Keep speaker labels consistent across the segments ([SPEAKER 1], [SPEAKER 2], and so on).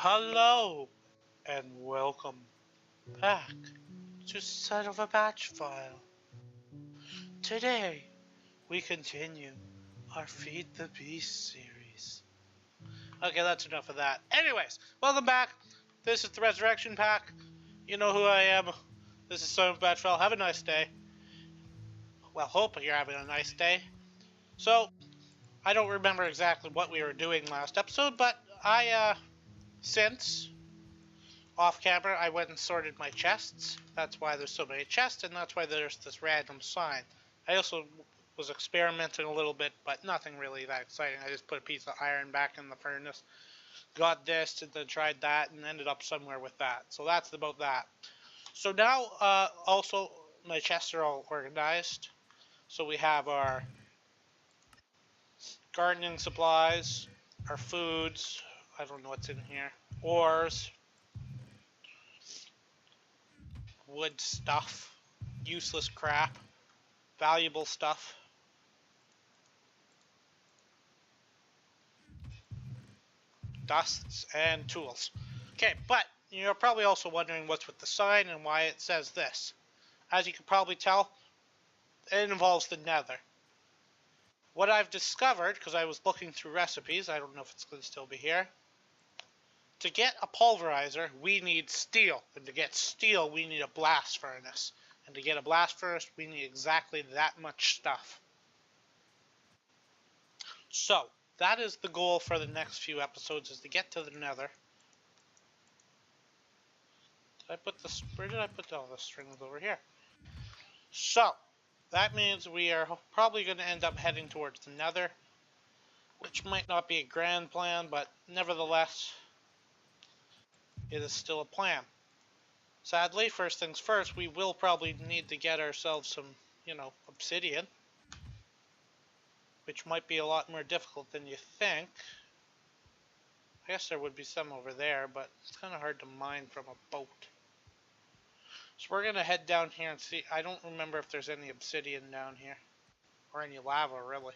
[SPEAKER 1] Hello and welcome back to Son of a Batch File. Today we continue our Feed the Beast series. Okay, that's enough of that. Anyways, welcome back. This is the Resurrection Pack. You know who I am. This is Son of a Batch File. Have a nice day. Well, hope you're having a nice day. So, I don't remember exactly what we were doing last episode, but since off camera, I went and sorted my chests. That's why there's so many chests, and that's why there's this random sign. I also was experimenting a little bit, but nothing really that exciting. I just put a piece of iron back in the furnace, got this, and then tried that, and ended up somewhere with that. So that's about that. So now, also, my chests are all organized. So we have our gardening supplies, our foods, I don't know what's in here, ores, wood stuff, useless crap, valuable stuff, dusts, and tools. Okay, but you're probably also wondering what's with the sign and why it says this. As you can probably tell, it involves the nether. What I've discovered, because I was looking through recipes, I don't know if it's going to still be here, to get a pulverizer, we need steel. And to get steel, we need a blast furnace. And to get a blast furnace, we need exactly that much stuff. So, that is the goal for the next few episodes, is to get to the nether. Where did I put all the strings over here? So, that means we are probably going to end up heading towards the nether, which might not be a grand plan, but nevertheless, it is still a plan. Sadly, first things first, we will probably need to get ourselves some, obsidian, which might be a lot more difficult than you think. I guess there would be some over there, but it's kind of hard to mine from a boat. So we're going to head down here and see. I don't remember if there's any obsidian down here, or any lava, really.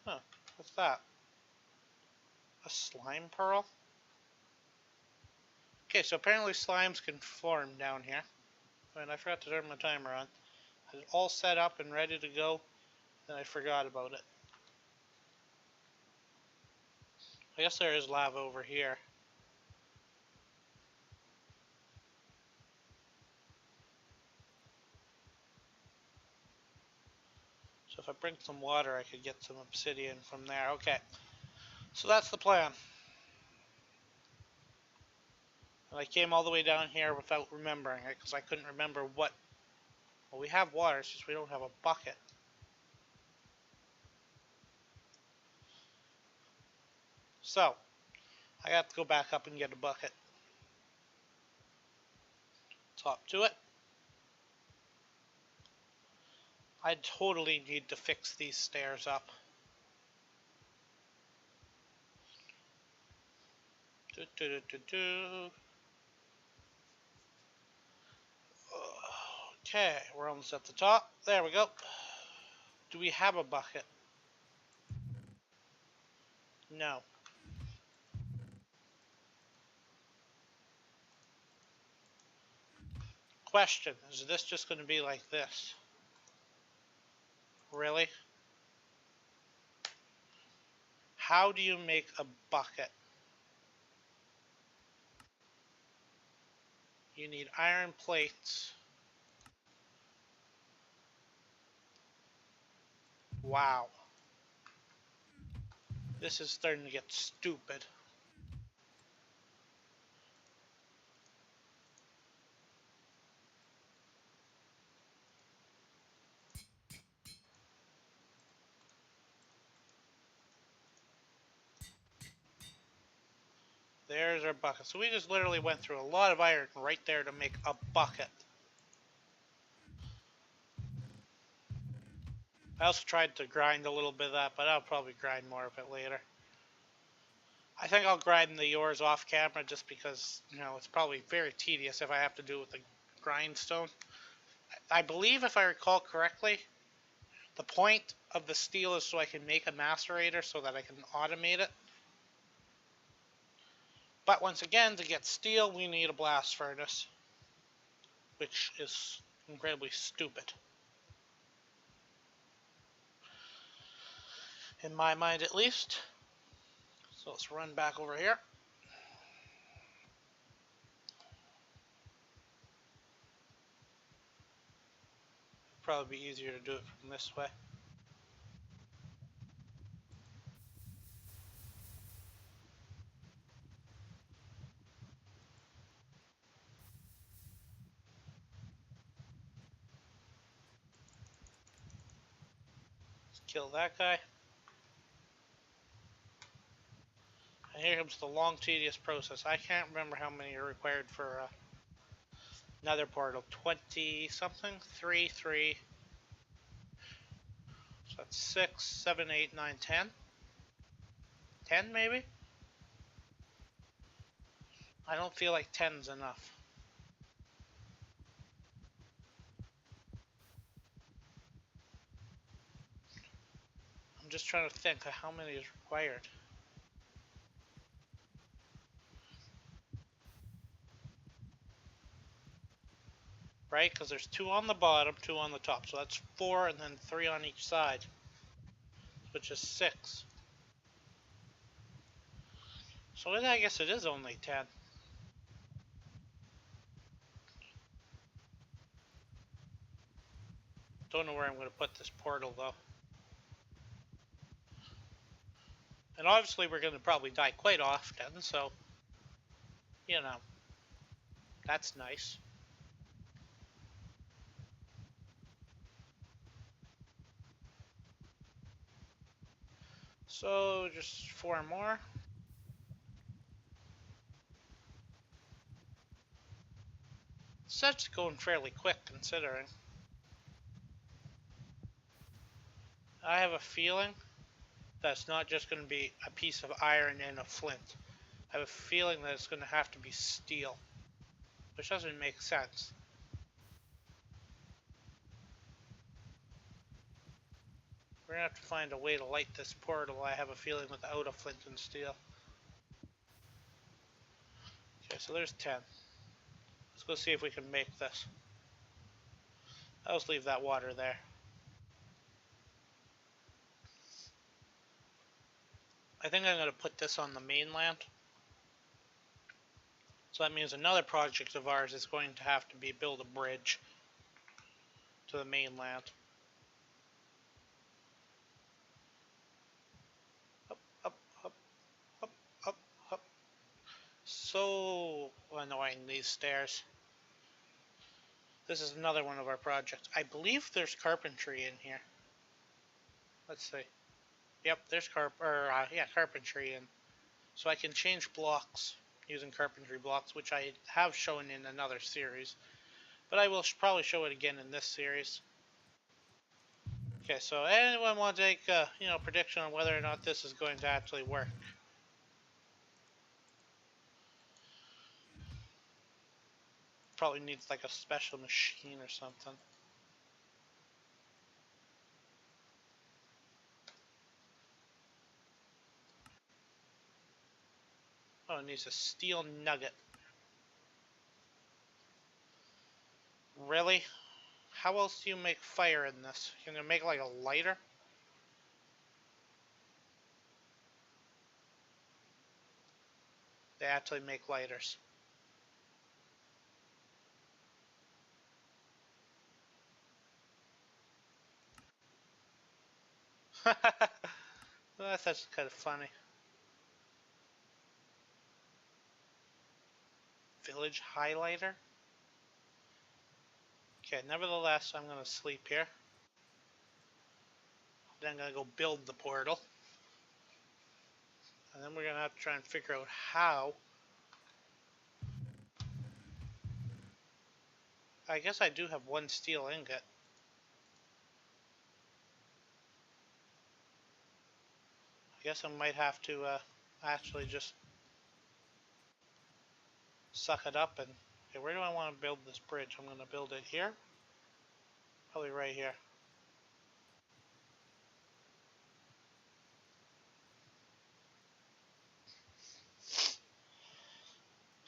[SPEAKER 1] Huh, what's that? A slime pearl? Okay, so apparently slimes can form down here. And I forgot to turn my timer on. I had it all set up and ready to go, then I forgot about it. I guess there is lava over here. So if I bring some water, I could get some obsidian from there. Okay, so that's the plan. And I came all the way down here without remembering it, because I couldn't remember what... Well, we have water, it's just we don't have a bucket. So, I have to go back up and get a bucket. Top to it. I totally need to fix these stairs up. Okay, we're almost at the top. There we go. Do we have a bucket? No. Question, is this just going to be like this? Really? How do you make a bucket? You need iron plates. Wow. This is starting to get stupid. There's our bucket. So we just literally went through a lot of iron right there to make a bucket. I also tried to grind a little bit of that, but I'll probably grind more of it later. I think I'll grind the ores off camera just because, it's probably very tedious if I have to do it with a grindstone. I believe, if I recall correctly, The point of the steel is so I can make a macerator so that I can automate it. But once again, to get steel, we need a blast furnace, which is incredibly stupid. In my mind, at least. So let's run back over here. Probably be easier to do it from this way. Let's kill that guy. And here comes the long, tedious process. I can't remember how many are required for another portal. 20 something? 3, 3. So that's 6, 7, 8, 9, 10. 10 maybe? I don't feel like 10's enough. I'm just trying to think of how many is required. Right? Because there's 2 on the bottom, 2 on the top. So that's 4 and then 3 on each side, which is 6. So I guess it is only 10. Don't know where I'm going to put this portal though. And obviously we're going to probably die quite often, so, you know, that's nice. So just 4 more. That's going fairly quick considering. I have a feeling that's not just going to be a piece of iron and a flint. I have a feeling that it's going to have to be steel, which doesn't make sense. We're going to have to find a way to light this portal, I have a feeling, without a flint and steel. Okay, so there's 10. Let's go see if we can make this. I'll just leave that water there. I think I'm going to put this on the mainland. So that means another project of ours is going to have to be build a bridge to the mainland. Up, up, up, up, up, up. So annoying, these stairs. This is another one of our projects. I believe there's carpentry in here. Let's see. Yep, there's carpentry in. So I can change blocks using carpentry blocks, which I have shown in another series. But I will probably show it again in this series. Okay, so anyone want to take a prediction on whether or not this is going to actually work? Probably needs like a special machine or something. Oh, it needs a steel nugget. Really? How else do you make fire in this? Can you make like a lighter? They actually make lighters. That's kind of funny. Village highlighter? Okay, nevertheless, I'm going to sleep here. Then I'm going to go build the portal. And then we're going to have to try and figure out how. I guess I do have 1 steel ingot. I guess I might have to actually just suck it up and... Okay, where do I want to build this bridge? I'm going to build it here. Probably right here.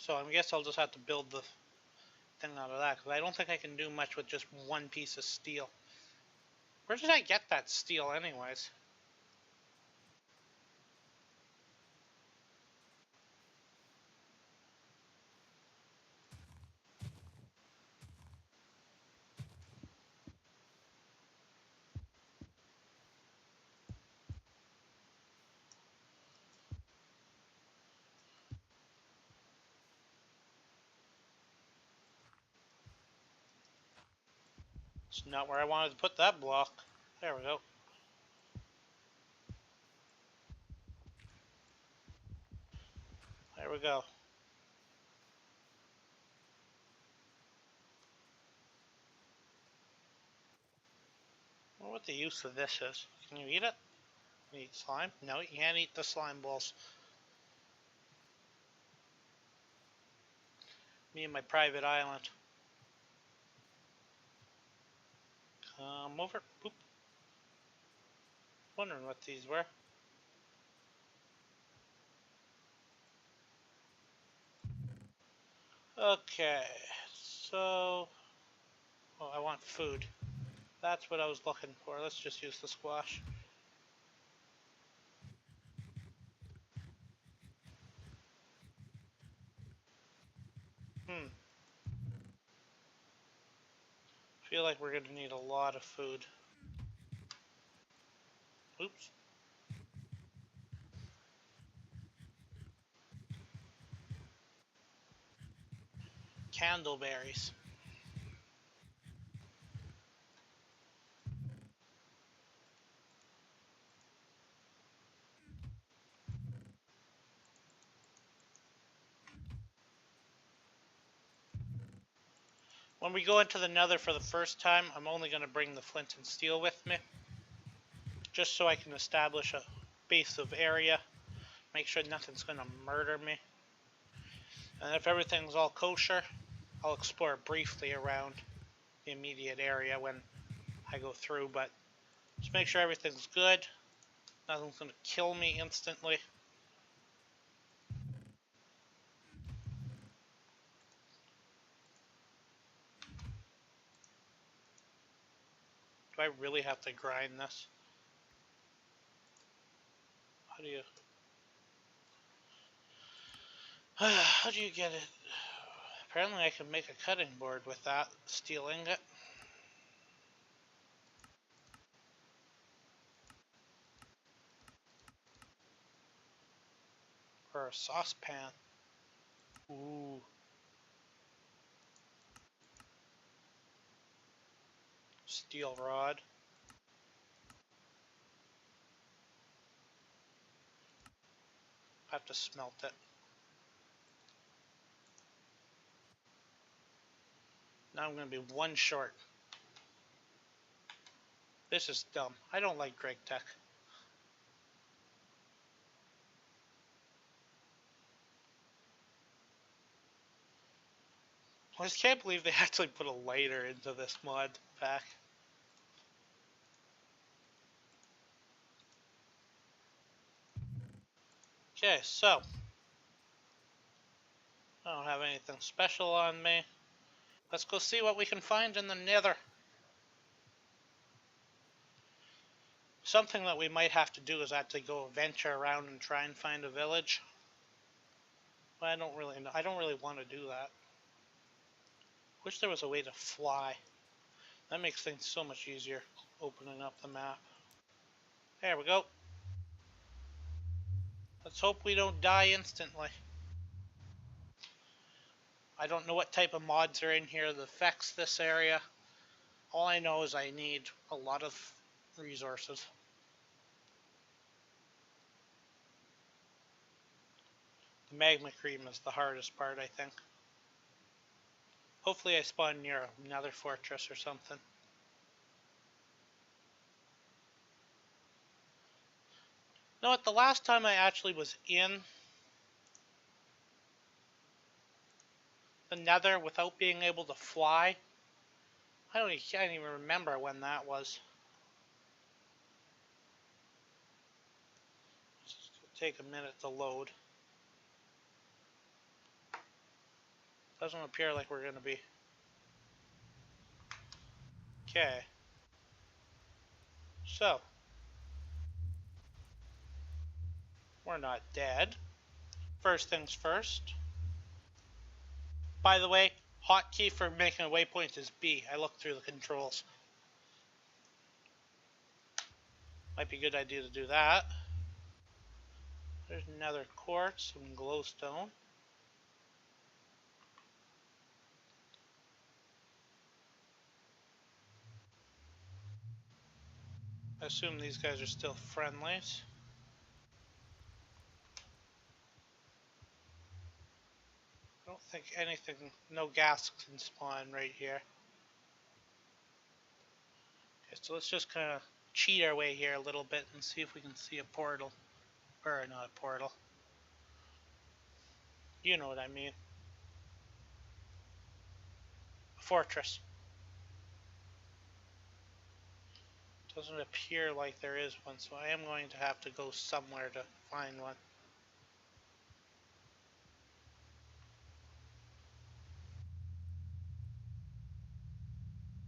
[SPEAKER 1] So I guess I'll just have to build the thing out of that, because I don't think I can do much with just one piece of steel. Where did I get that steel anyways? It's not where I wanted to put that block. There we go. There we go. I wonder what the use of this is. Can you eat it? Can you eat slime? No, you can't eat the slime balls. Me and my private island. Come over. Boop. Wondering what these were. Okay, so... Oh, I want food. That's what I was looking for. Let's just use the squash. Hmm. Feel like we're going to need a lot of food. Oops. Candleberries. When we go into the nether for the first time, I'm only going to bring the flint and steel with me, just so I can establish a base of area, make sure nothing's going to murder me. And if everything's all kosher, I'll explore briefly around the immediate area when I go through, but just make sure everything's good. Nothing's going to kill me instantly. Do I really have to grind this? How do you... How do you get it? Apparently I can make a cutting board with that steel ingot. Or a saucepan. Ooh. Steel rod. I have to smelt it. Now I'm going to be one short. This is dumb. I don't like Greg Tech. I just can't believe they actually put a lighter into this mod pack. Okay, so I don't have anything special on me. Let's go see what we can find in the nether. Something that we might have to do is actually go venture around and try and find a village. But I don't really know. I don't really want to do that. Wish there was a way to fly. That makes things so much easier, opening up the map. There we go. Let's hope we don't die instantly. I don't know what type of mods are in here that affects this area. All I know is I need a lot of resources. The magma cream is the hardest part, I think. Hopefully I spawn near another fortress or something. You know what, the last time I actually was in the nether without being able to fly, I can't even remember when that was. It's gonna take a minute to load. Doesn't appear like we're gonna be. Okay. So, we're not dead. First things first. By the way, hotkey for making a waypoint is B. I looked through the controls. Might be a good idea to do that. There's another quartz, some glowstone. I assume these guys are still friendlies. I don't think anything, no gas can spawn right here. Okay, so let's just kind of cheat our way here a little bit and see if we can see a portal. Or not a portal. You know what I mean. A fortress. Doesn't appear like there is one, so I am going to have to go somewhere to find one.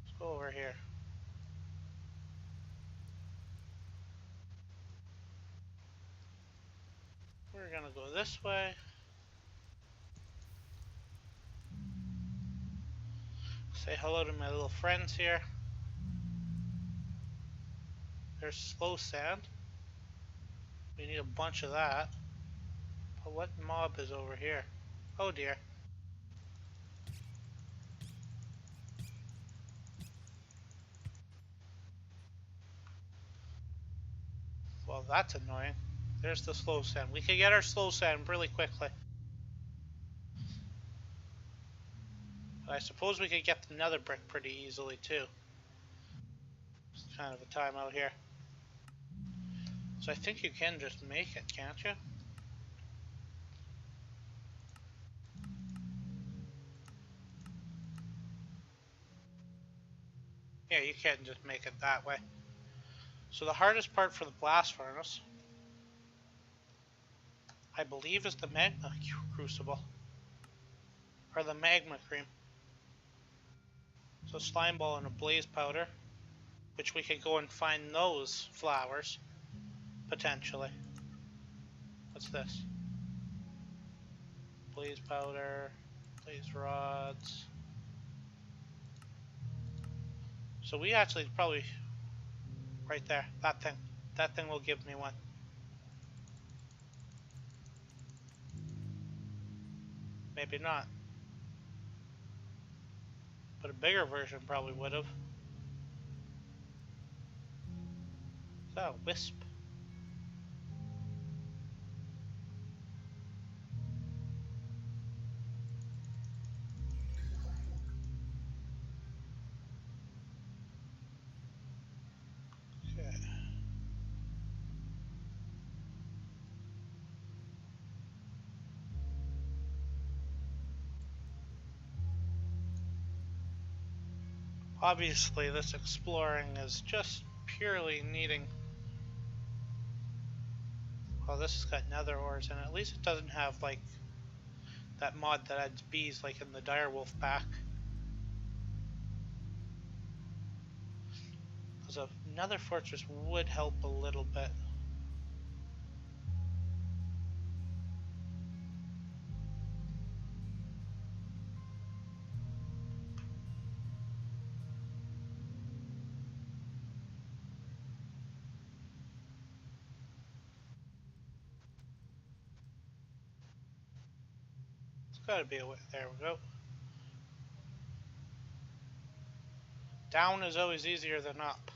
[SPEAKER 1] Let's go over here. We're gonna go this way. Say hello to my little friends here. There's slow sand. We need a bunch of that. But what mob is over here? Oh dear. Well, that's annoying. There's the slow sand. We can get our slow sand really quickly. But I suppose we could get the nether brick pretty easily too. It's kind of a timeout here. So I think you can just make it, can't you? Yeah, you can just make it that way. So the hardest part for the blast furnace, I believe, is the magma crucible. Or the magma cream. So slime ball and a blaze powder, which we could go and find those flowers, potentially. What's this? Blaze powder, blaze rods. So we actually probably, right there, that thing will give me one. Maybe not. But a bigger version probably would have. Is that a wisp? Okay. Obviously, this exploring is just purely needing. Well, this has got nether ores in it. At least it doesn't have like that mod that adds bees like in the direwolf pack. Because another fortress would help a little bit. It's gotta be a way. There we go. Down is always easier than up.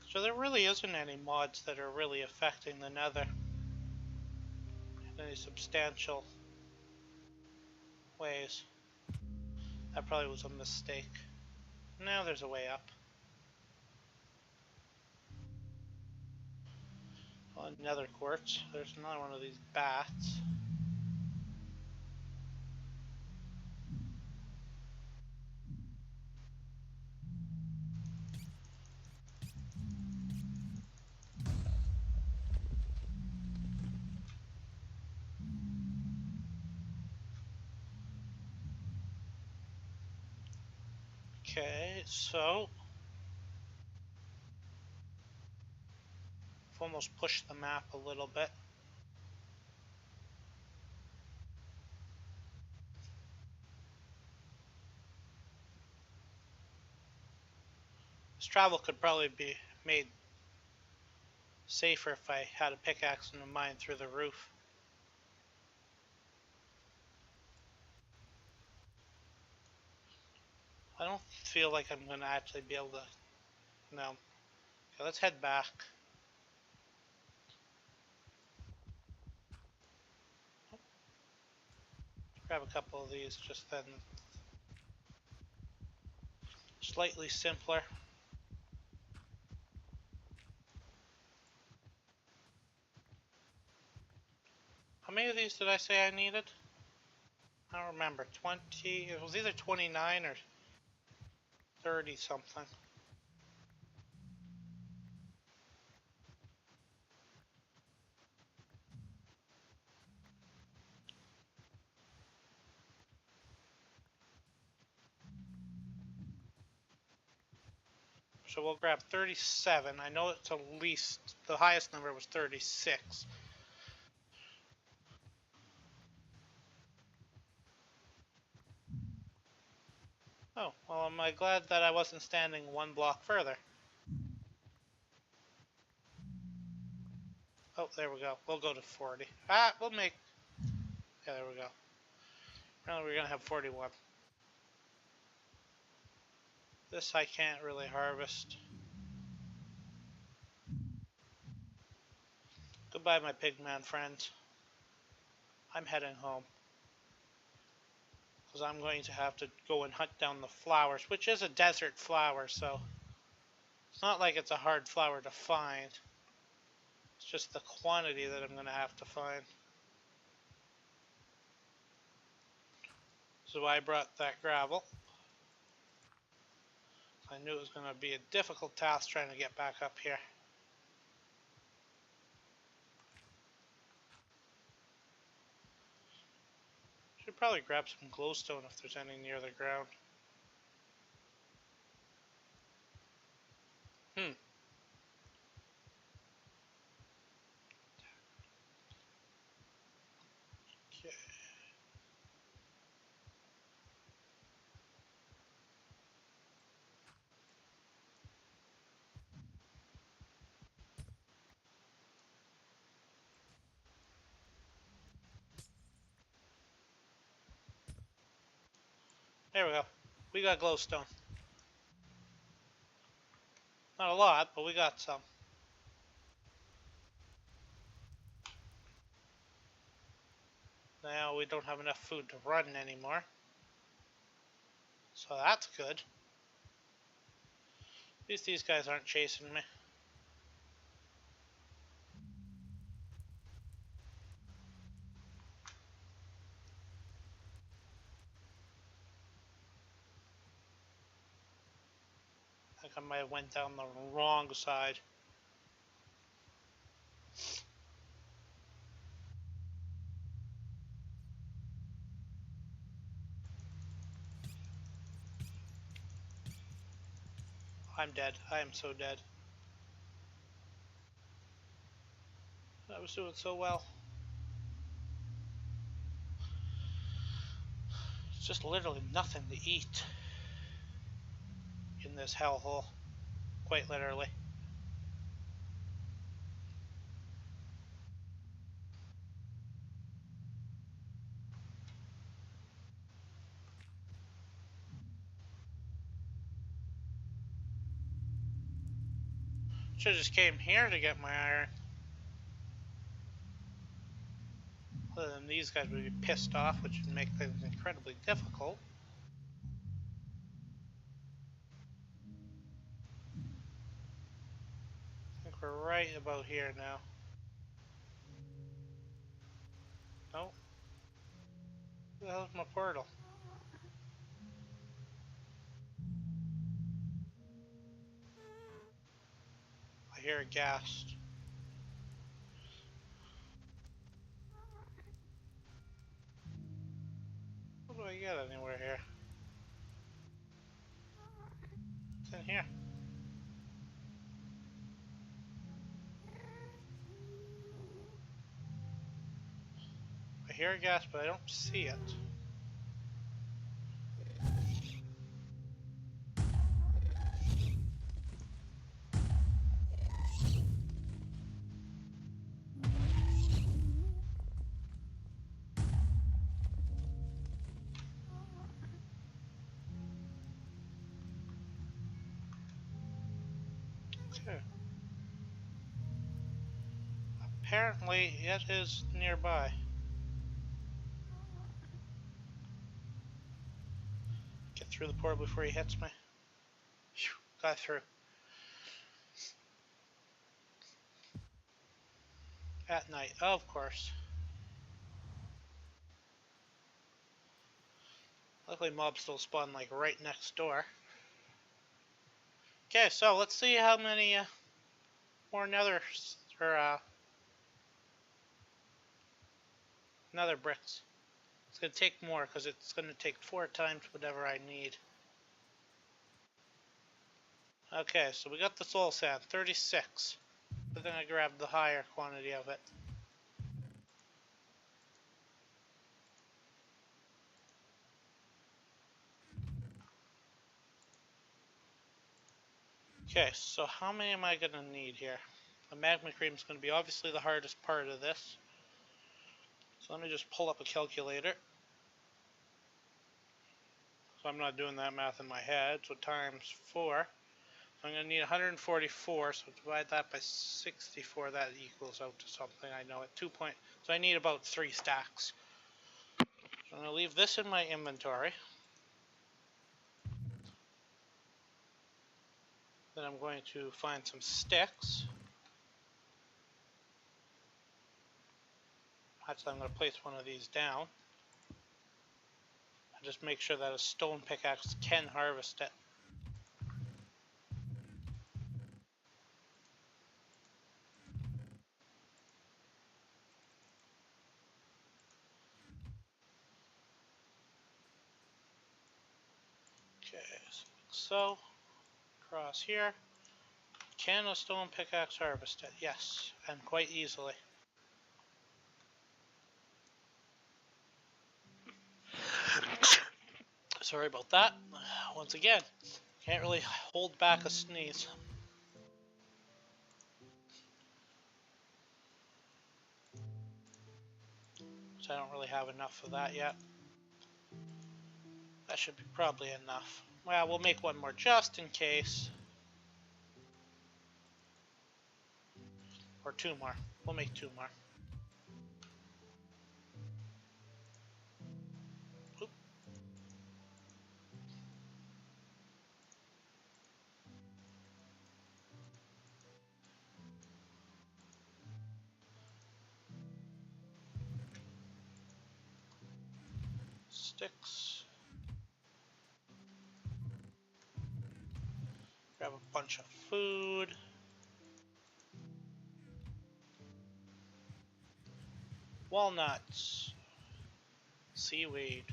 [SPEAKER 1] So there really isn't any mods that are really affecting the nether in any substantial ways. That probably was a mistake. Now there's a way up. Oh, another quartz. There's another one of these bats. Okay, so I've almost pushed the map a little bit. This travel could probably be made safer if I had a pickaxe and a mine through the roof. I don't feel like I'm going to actually be able to. No. Okay, let's head back. Grab a couple of these just then. Slightly simpler. How many of these did I say I needed? I don't remember. 20. It was either 29 or 30 something. So we'll grab 37. I know it's at least, the highest number was 36. Oh, well, am I glad that I wasn't standing one block further? Oh, there we go. We'll go to 40. We'll make... Yeah, there we go. Now we're going to have 41. This I can't really harvest. Goodbye, my pigman friends. I'm heading home. Because I'm going to have to go and hunt down the flowers, which is a desert flower, so it's not like it's a hard flower to find. It's just the quantity that I'm going to have to find. So I brought that gravel. I knew it was going to be a difficult task trying to get back up here. Should probably grab some glowstone if there's any near the ground. Okay. There we go. We got glowstone. Not a lot, but we got some. Now we don't have enough food to run anymore. So that's good. At least these guys aren't chasing me. I think I might have went down the wrong side. I'm dead. I am so dead. I was doing so well. It's just literally nothing to eat in this hellhole. Quite literally. Should've just came here to get my iron. Other than these guys would be pissed off, which would make things incredibly difficult. I think we're right about here now. Nope. Where the hell's my portal? I hear a ghast. What do I get anywhere here? anything here? I hear a gas, but I don't see it. Okay. Apparently, it is nearby. Get through the portal before he hits me. Phew, got through. At night, of course. Luckily, mobs still spawn like right next door. Okay, so let's see how many more nether nether bricks. It's gonna take more because it's gonna take 4 times whatever I need. Okay, so we got the soul sand, 36. But then I grabbed the higher quantity of it. Okay, so how many am I gonna need here? The magma cream is gonna be obviously the hardest part of this. So let me just pull up a calculator. So I'm not doing that math in my head. So times 4. So I'm going to need 144. So divide that by 64. That equals out to something. I know at 2 point. So I need about 3 stacks. So I'm going to leave this in my inventory. Then I'm going to find some sticks. Actually, I'm going to place one of these down. And just make sure that a stone pickaxe can harvest it. Okay, so across here. Can a stone pickaxe harvest it? Yes, and quite easily. Sorry about that. Once again, can't really hold back a sneeze. So I don't really have enough of that yet. That should be probably enough. Well, we'll make one more just in case. Or 2 more. We'll make 2 more. Oop. Sticks. Grab a bunch of food. Walnuts. Seaweed.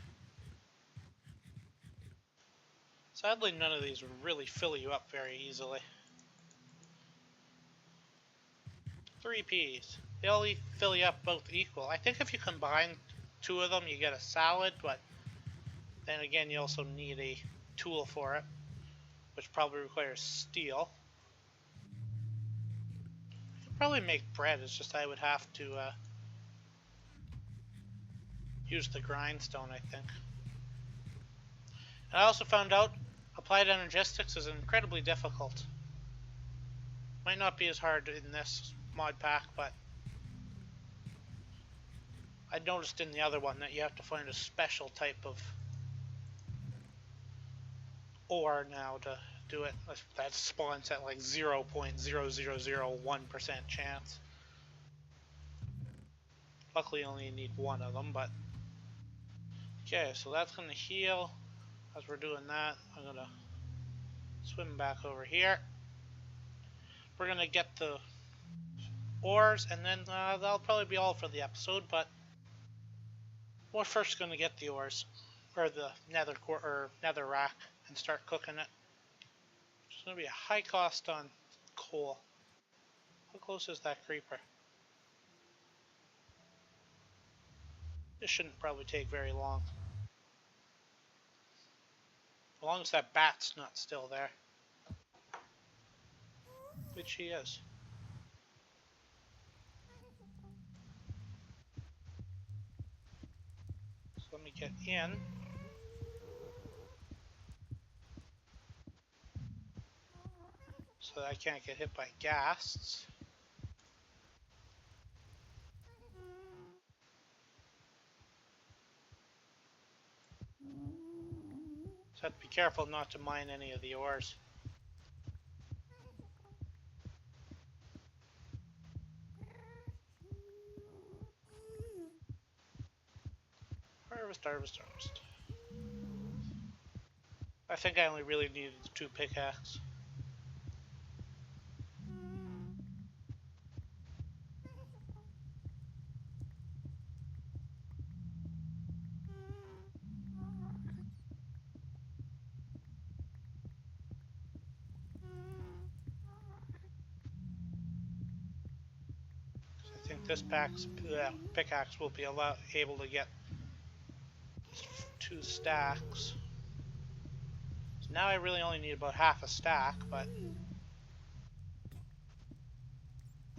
[SPEAKER 1] Sadly, none of these would really fill you up very easily. 3 peas. They all fill you up both equal. I think if you combine 2 of them, you get a salad, but then again, you also need a tool for it, which probably requires steel. I could probably make bread, it's just I would have to use the grindstone, I think. And I also found out applied energistics is incredibly difficult. Might not be as hard in this mod pack, but I noticed in the other one that you have to find a special type of ore now to do it. That spawns at like 0.0001% chance. Luckily, you only need 1 of them, but okay, so that's gonna heal. As we're doing that, I'm gonna swim back over here. We're gonna get the ores, and then that'll probably be all for the episode, but we're first gonna get the ores, or the nether core, or nether rack, and start cooking it. It's going to be a high cost on coal. How close is that creeper? This shouldn't probably take very long. As long as that bat's not still there. Which he is. So let me get in. So that I can't get hit by ghasts. So I have to be careful not to mine any of the ores. Harvest, harvest, harvest. I think I only really needed the 2 pickaxes. I think this pickaxe will be able to get 2 stacks. So now I really only need about half a stack, but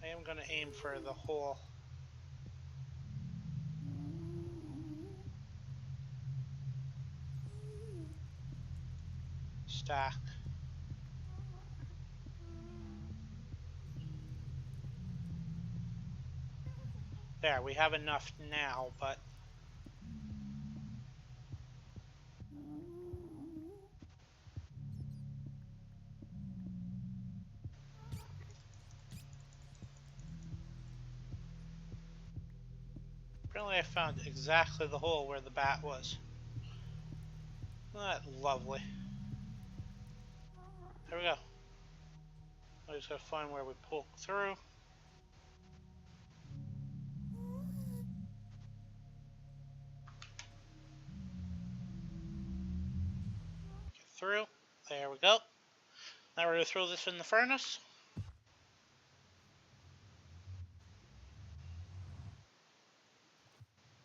[SPEAKER 1] I am going to aim for the whole stack. There, we have enough now, but apparently I found exactly the hole where the bat was. Isn't that lovely? There we go. I just gotta find where we poke through. Get through. There we go. Now we're gonna throw this in the furnace.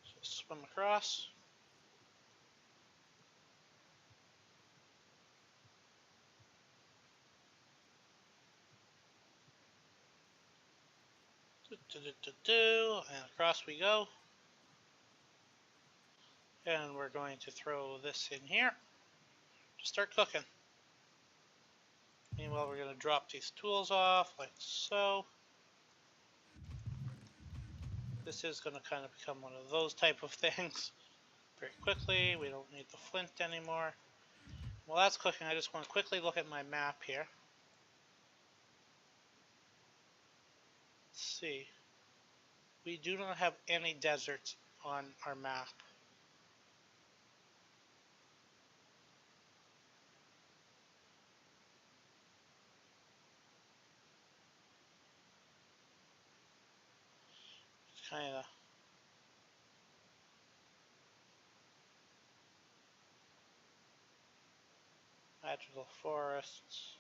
[SPEAKER 1] So swim across. And across we go. And we're going to throw this in here to start cooking. Meanwhile, we're going to drop these tools off like so. This is going to kind of become one of those type of things very quickly. We don't need the flint anymore. While that's cooking, I just want to quickly look at my map here. Let's see. We do not have any deserts on our map. It's kind of magical forests.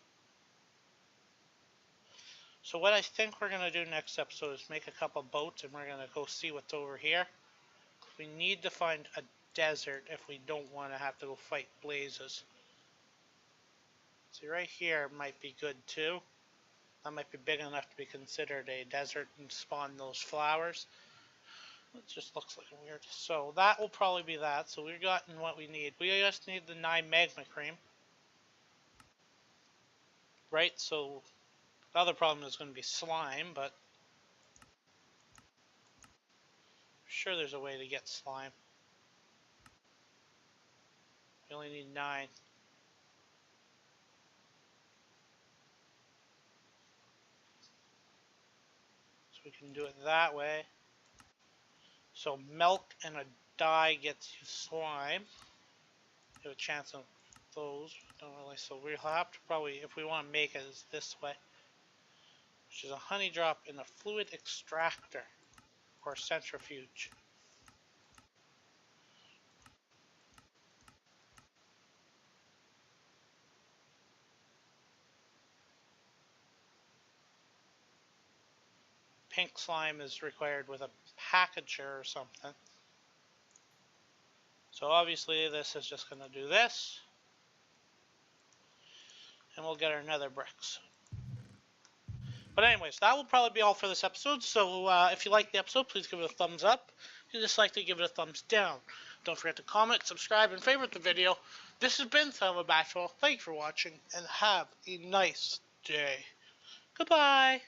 [SPEAKER 1] So what I think we're going to do next episode is make a couple boats and we're going to go see what's over here. We need to find a desert if we don't want to have to go fight blazes. See, right here might be good too. That might be big enough to be considered a desert and spawn those flowers. It just looks like weird. So that will probably be that. So we've gotten what we need. We just need the 9 magma cream. Right, so the other problem is going to be slime, but I'm sure there's a way to get slime. We only need 9. So we can do it that way. So milk and a dye gets you slime. You have a chance of those. Don't really. So we'll have to probably, if we want to make it, is this way. Which is a honey drop in a fluid extractor or centrifuge. pink slime is required with a packager or something. So obviously this is just going to do this. And we'll get our nether bricks. But anyways, that will probably be all for this episode. So if you liked the episode, please give it a thumbs up. If you dislike it, give it a thumbs down. Don't forget to comment, subscribe, and favorite the video. This has been Son of a Bashful. Thank you for watching, and have a nice day. Goodbye.